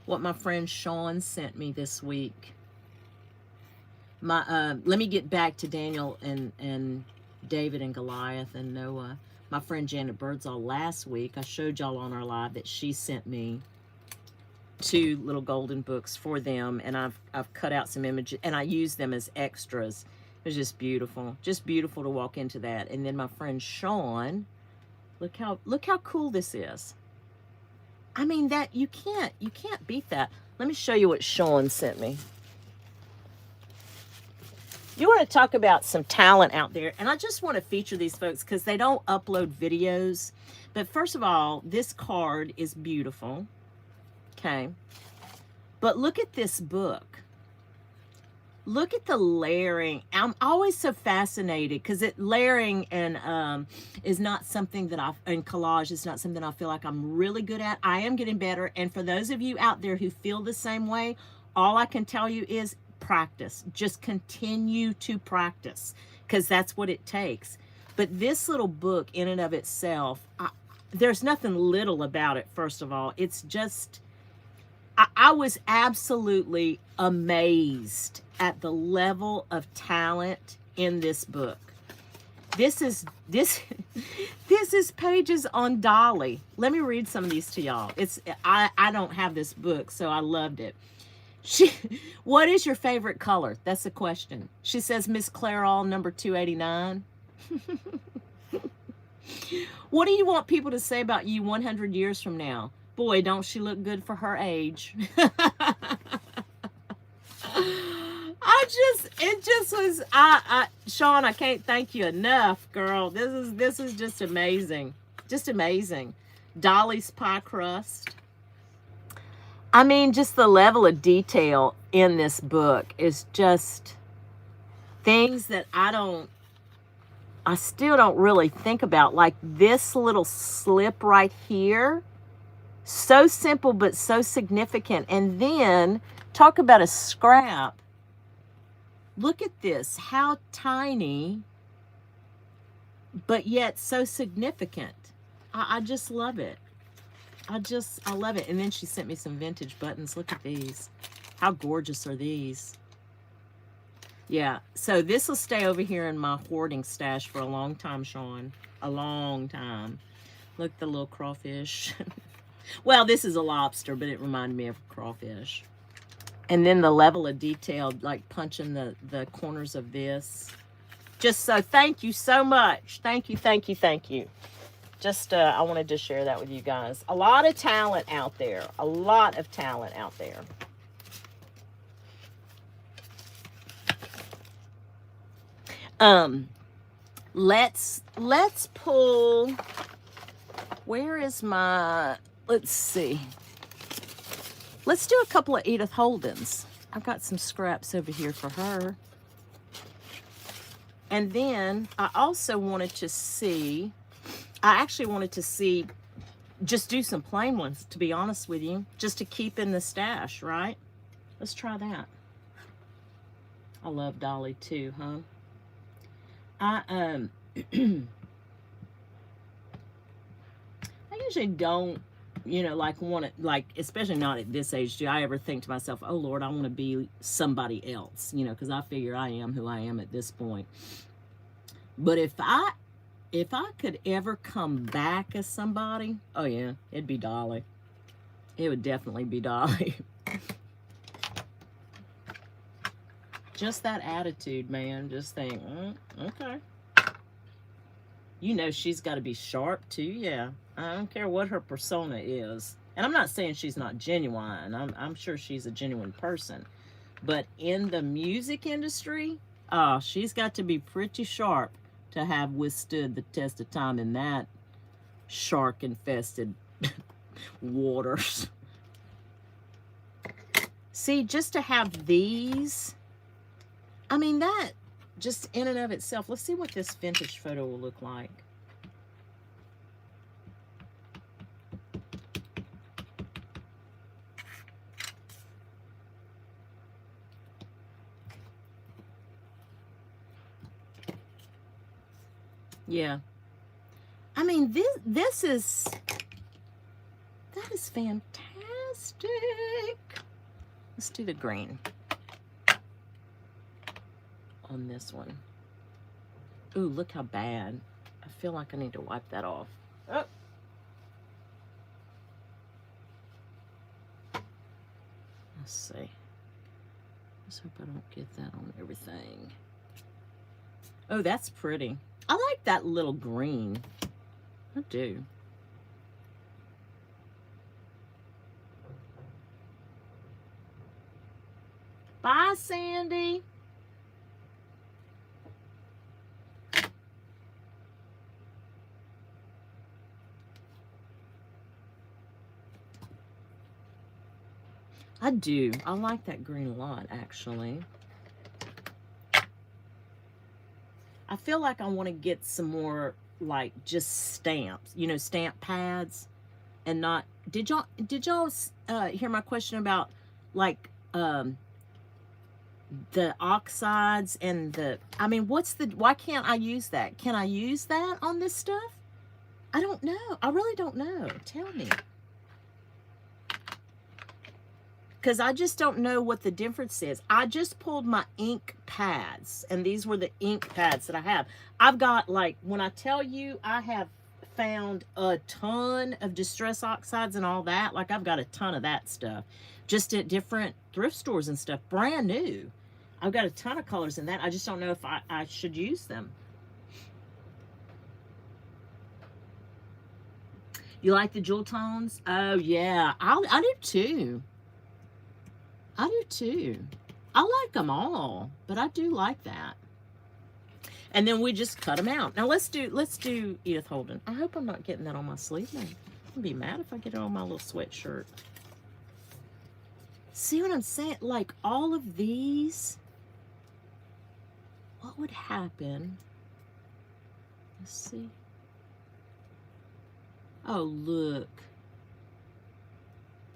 what my friend Sean sent me this week. Let me get back to Daniel and David and Goliath and Noah. My friend Janet Birdsall last week, I showed y'all on our live that she sent me 2 little golden books for them, and I've cut out some images and I used them as extras. It was just beautiful to walk into that. And then my friend Sean, look how cool this is. I mean, that you can't beat that. Let me show you what Sean sent me. You want to talk about some talent out there, and I just want to feature these folks because they don't upload videos. But first of all, this card is beautiful. Okay, but look at this book. Look at the layering. I'm always so fascinated because layering and is not something that and collage is not something I feel like I'm really good at. I am getting better, and for those of you out there who feel the same way, all I can tell you is practice. Just continue to practice because that's what it takes. But this little book in and of itself, there's nothing little about it. First of all, it's just. I was absolutely amazed at the level of talent in this book. This is pages on Dolly. Let me read some of these to y'all. I don't have this book, so I loved it. What is your favorite color? That's the question. She says Miss Clairol number 289. What do you want people to say about you 100 years from now? Boy, don't she look good for her age. Sean, I can't thank you enough, girl. This is just amazing. Just amazing. Dolly's pie crust. I mean, just the level of detail in this book is just things that I still don't really think about. Like this little slip right here. So simple, but so significant. And then talk about a scrap. Look at this, how tiny, but yet so significant. I just love it. I love it. And then she sent me some vintage buttons. Look at these. How gorgeous are these? Yeah, so this will stay over here in my hoarding stash for a long time, Sean. A long time. Look, the little crawfish. Well, this is a lobster, but it reminded me of a crawfish. And then the level of detail, like punching the corners of this. Just so, thank you so much. Thank you, thank you, thank you. Just, I wanted to share that with you guys. A lot of talent out there. A lot of talent out there. Let's pull, where is my, let's see. Let's do a couple of Edith Holdens. I've got some scraps over here for her. And then I also wanted to see, I actually wanted to see, just do some plain ones, to be honest with you, just to keep in the stash, right? Let's try that. I love Dolly too, huh? I usually don't, you know, like want to, like, especially not at this age, do I ever think to myself, oh Lord, I want to be somebody else, you know, because I figure I am who I am at this point. But if I could ever come back as somebody, oh yeah, it'd be Dolly. It would definitely be Dolly. Just that attitude, man. Just think, okay. You know she's got to be sharp, too. Yeah. I don't care what her persona is. And I'm not saying she's not genuine. I'm sure she's a genuine person. But in the music industry, she's got to be pretty sharp to have withstood the test of time in that shark-infested waters. See, just to have these... I mean, that just in and of itself. Let's see what this vintage photo will look like. Yeah. I mean, this is, that is fantastic. Let's do the green on this one. Ooh, look how bad. I feel like I need to wipe that off. Oh. Let's see. Let's hope I don't get that on everything. Oh, that's pretty. I like that little green. I do. Bye, Sandy. I do. I like that green a lot, actually. I feel like I want to get some more, like, just stamps, you know, stamp pads, and not. Did y'all hear my question about, like, the oxides and the? I mean, why can't I use that? Can I use that on this stuff? I don't know. I really don't know. Tell me. Because I just don't know what the difference is. I just pulled my ink pads, and these were the ink pads that I have. I've got, like, when I tell you I have found a ton of distress oxides and all that, like, I've got a ton of that stuff, just at different thrift stores and stuff, brand new. I've got a ton of colors in that. I just don't know if I should use them. You like the jewel tones? Oh, yeah. I do, too. I do too. I like them all, but I do like that. And then we just cut them out. Now let's do Edith Holden. I hope I'm not getting that on my sleeve now. I'll be mad if I get it on my little sweatshirt. See what I'm saying? Like all of these, what would happen? Let's see. Oh, look.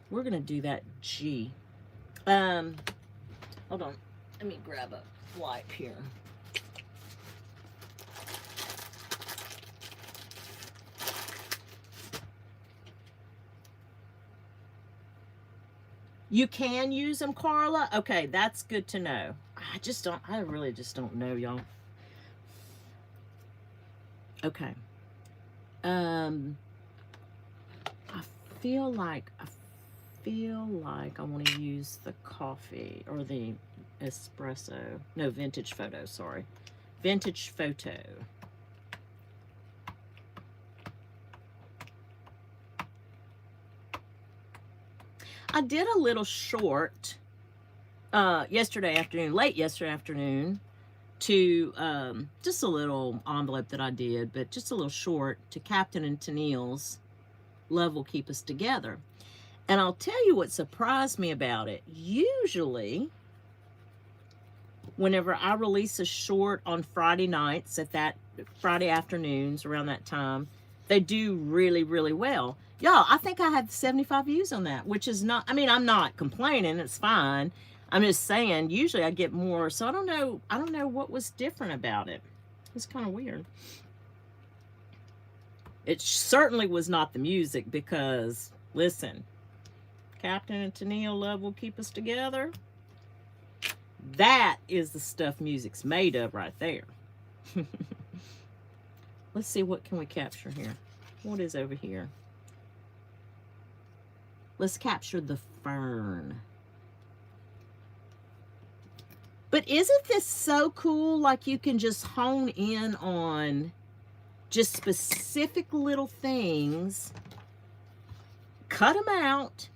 We're gonna do that G. Hold on. Let me grab a wipe here. You can use them, Carla? Okay, that's good to know. I really just don't know, y'all. Okay. I feel like I want to use the coffee or the espresso. No, vintage photo, sorry. Vintage photo. I did a little short yesterday afternoon, late yesterday afternoon, to just a little envelope that I did, but just a little short to Captain and Tennille's Love Will Keep Us Together. And I'll tell you what surprised me about it. Usually, whenever I release a short on Friday nights, Friday afternoons around that time, they do really, really well. Y'all, I think I had 75 views on that, which is not, I mean, I'm not complaining, it's fine. I'm just saying, usually I get more, so I don't know what was different about it. It's kind of weird. It certainly was not the music, because, listen, Captain and Tennille, Love Will Keep Us Together. That is the stuff music's made of right there. Let's see, what can we capture here? What is over here? Let's capture the fern. But isn't this so cool? Like, you can just hone in on just specific little things, cut them out,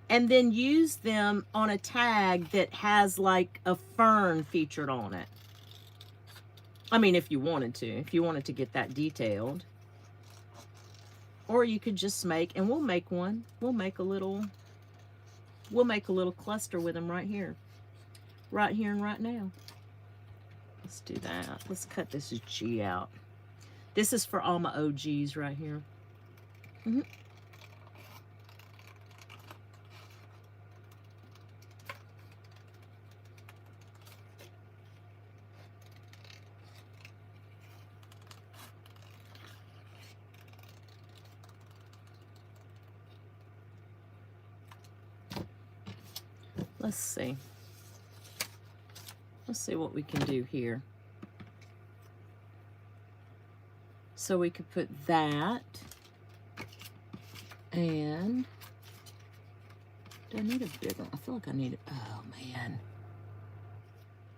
and then use them on a tag that has like a fern featured on it. I mean, if you wanted to get that detailed. Or you could just make, and we'll make one. We'll make a little cluster with them right here. Right here and right now. Let's do that. Let's cut this G out. This is for all my OGs right here. Let's see. Let's see what we can do here. So we could put that. And do I need a bigger one? I feel like I need it. Oh man.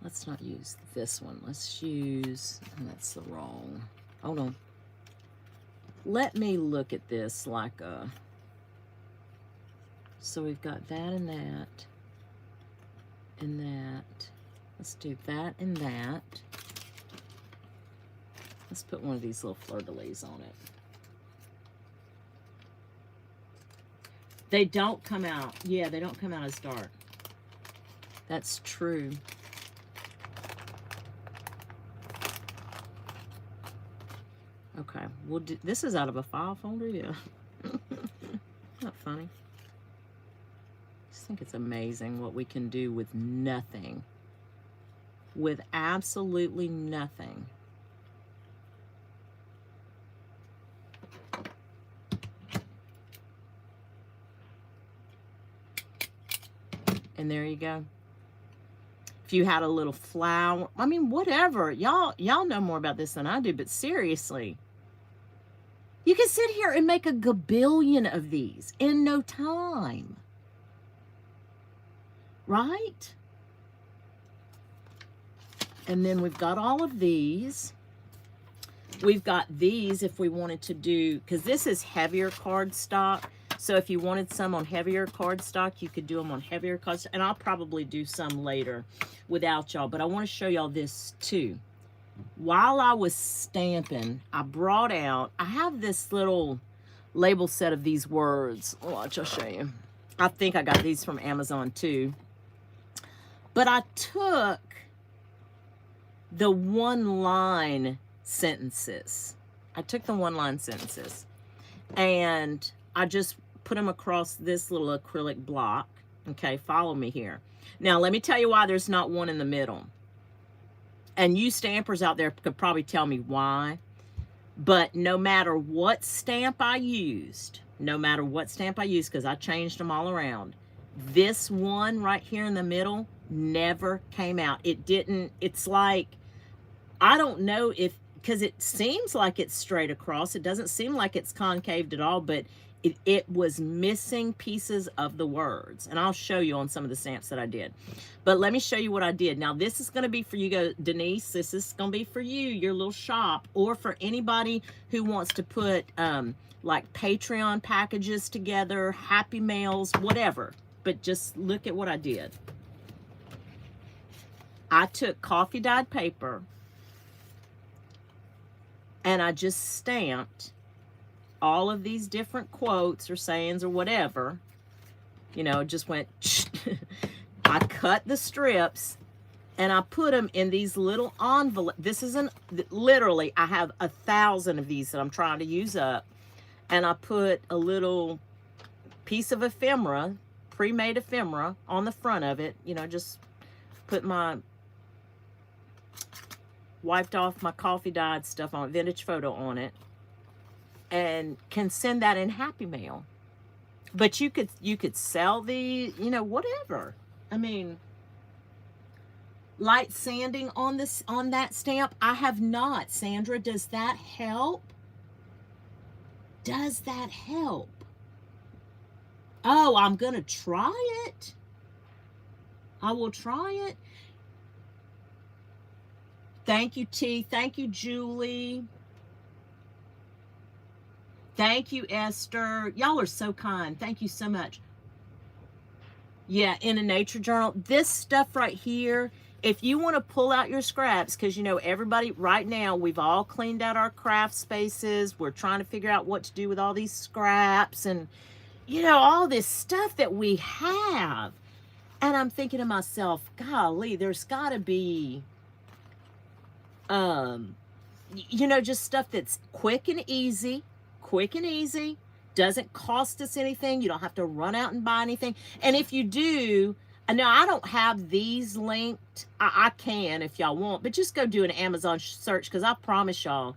Let's not use this one. Let's use, oh, that's the wrong. Hold on. Let me look at this like a, so we've got that and that. And that. Let's do that and that. Let's put one of these little fleur-de-lis on it. They don't come out. Yeah, they don't come out as dark. That's true. Okay, we'll do, this is out of a file folder, yeah. Not funny. I think it's amazing what we can do with nothing. With absolutely nothing. And there you go. If you had a little flower, I mean, whatever. Y'all know more about this than I do, but seriously. You can sit here and make a gabillion of these in no time. Right? And then we've got all of these. We've got these if we wanted to do, because this is heavier cardstock. So if you wanted some on heavier cardstock, you could do them on heavier cardstock. And I'll probably do some later without y'all. But I want to show y'all this too. While I was stamping, I brought out, I have this little label set of these words. Watch, I'll show you. I think I got these from Amazon too. But I took the one-line sentences. I took the one-line sentences. And I just put them across this little acrylic block. Okay, follow me here. Now, let me tell you why there's not one in the middle. And you stampers out there could probably tell me why. But no matter what stamp I used, because I changed them all around, This one right here in the middle never came out. It didn't, it's like, I don't know if, because it seems like it's straight across. It doesn't seem like it's concaved at all, but it was missing pieces of the words. And I'll show you on some of the stamps that I did. But let me show you what I did. Now, this is going to be for you, Denise. This is going to be for you, your little shop, or for anybody who wants to put like Patreon packages together, Happy Mails, whatever. But just look at what I did. I took coffee dyed paper and I just stamped all of these different quotes or sayings or whatever. You know, just went, I cut the strips and I put them in these little envelopes. This isn't, literally, I have 1,000 of these that I'm trying to use up. And I put a little piece of ephemera, pre-made ephemera, on the front of it. You know, just put my, wiped off my coffee dyed stuff on, vintage photo on it. And can send that in Happy Mail. But you could sell the, you know, whatever. I mean, light sanding on this, on that stamp, I have not. Sandra, does that help? Does that help? Oh, I'm gonna try it. I will try it. Thank you, T. Thank you, Julie. Thank you, Esther. Y'all are so kind. Thank you so much. Yeah, in a nature journal. This stuff right here, if you want to pull out your scraps, because, you know, everybody right now, we've all cleaned out our craft spaces. We're trying to figure out what to do with all these scraps and, you know, all this stuff that we have. And I'm thinking to myself, golly, there's got to be, you know, just stuff that's quick and easy, doesn't cost us anything. You don't have to run out and buy anything. And if you do, now I don't have these linked. I can if y'all want, but just go do an Amazon search, because I promise y'all,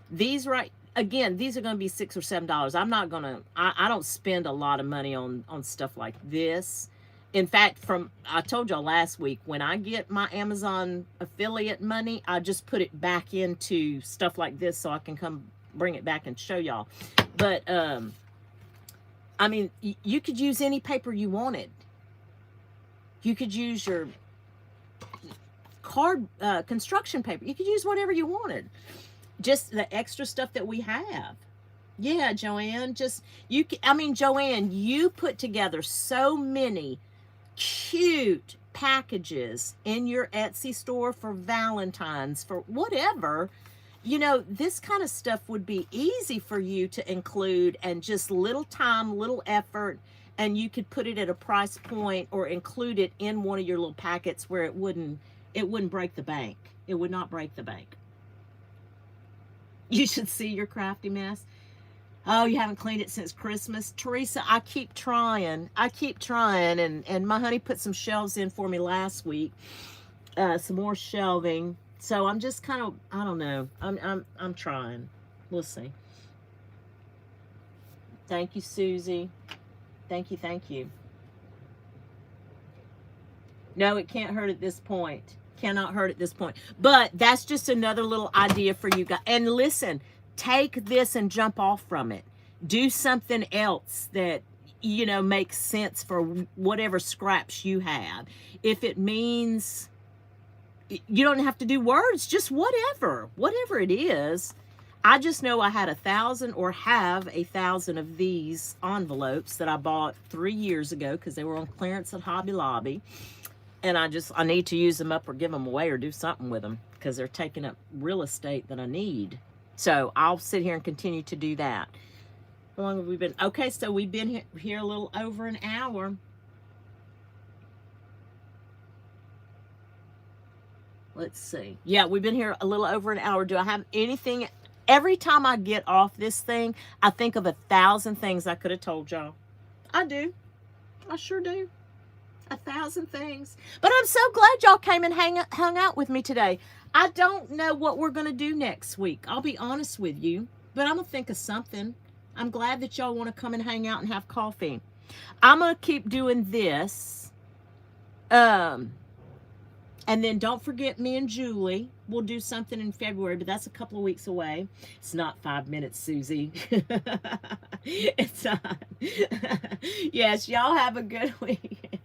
these right, again, these are going to be $6 or $7. I'm not going to, I don't spend a lot of money on stuff like this. In fact, I told y'all last week, when I get my Amazon affiliate money, I just put it back into stuff like this so I can come bring it back and show y'all. But, I mean, you could use any paper you wanted. You could use your card, construction paper. You could use whatever you wanted. Just the extra stuff that we have. Yeah, Joanne, I mean, Joanne, you put together so many cute packages in your Etsy store for Valentine's, for whatever. You know, this kind of stuff would be easy for you to include, and just little time, little effort, and you could put it at a price point or include it in one of your little packets where it wouldn't break the bank. It would not break the bank. You should see your crafty mess. Oh, you haven't cleaned it since Christmas. Teresa, I keep trying. And my honey put some shelves in for me last week. Some more shelving. So I'm just kind of, I don't know. I'm trying. We'll see. Thank you, Susie. Thank you. No, it can't hurt at this point. Cannot hurt at this point. But that's just another little idea for you guys. And listen, take this and jump off from it. Do something else that, you know, makes sense for whatever scraps you have. If it means you don't have to do words, just whatever it is. I just know I had 1,000 or have 1,000 of these envelopes that I bought 3 years ago because they were on clearance at Hobby Lobby. And I need to use them up or give them away or do something with them because they're taking up real estate that I need. So I'll sit here and continue to do that. How long have we been? Okay, so we've been here a little over an hour. Let's see. Yeah, we've been here a little over an hour. Do I have anything? Every time I get off this thing, I think of 1,000 things I could have told y'all. I do. I sure do. 1,000 things. But I'm so glad y'all came and hung out with me today. I don't know what we're going to do next week. I'll be honest with you. But I'm going to think of something. I'm glad that y'all want to come and hang out and have coffee. I'm going to keep doing this. And then don't forget me and Julie. We'll do something in February, but that's a couple of weeks away. It's not 5 minutes, Susie. It's not. Yes, y'all have a good week.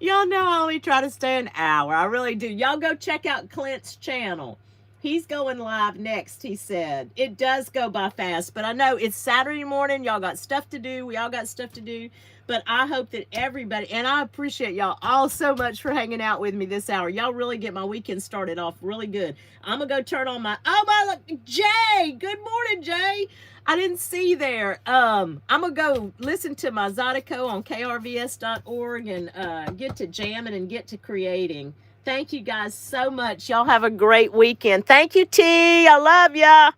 Y'all know I only try to stay an hour. I really do. Y'all go check out Clint's channel. He's going live next, he said. It does go by fast, but I know it's Saturday morning. Y'all got stuff to do. We all got stuff to do. But I hope that everybody, and I appreciate y'all all so much for hanging out with me this hour. Y'all really get my weekend started off really good. I'm going to go turn on my, oh my, look, Jay. Good morning, Jay. I didn't see you there. I'm going to go listen to my Zydeco on krvs.org and get to jamming and get to creating. Thank you guys so much. Y'all have a great weekend. Thank you, T. I love ya.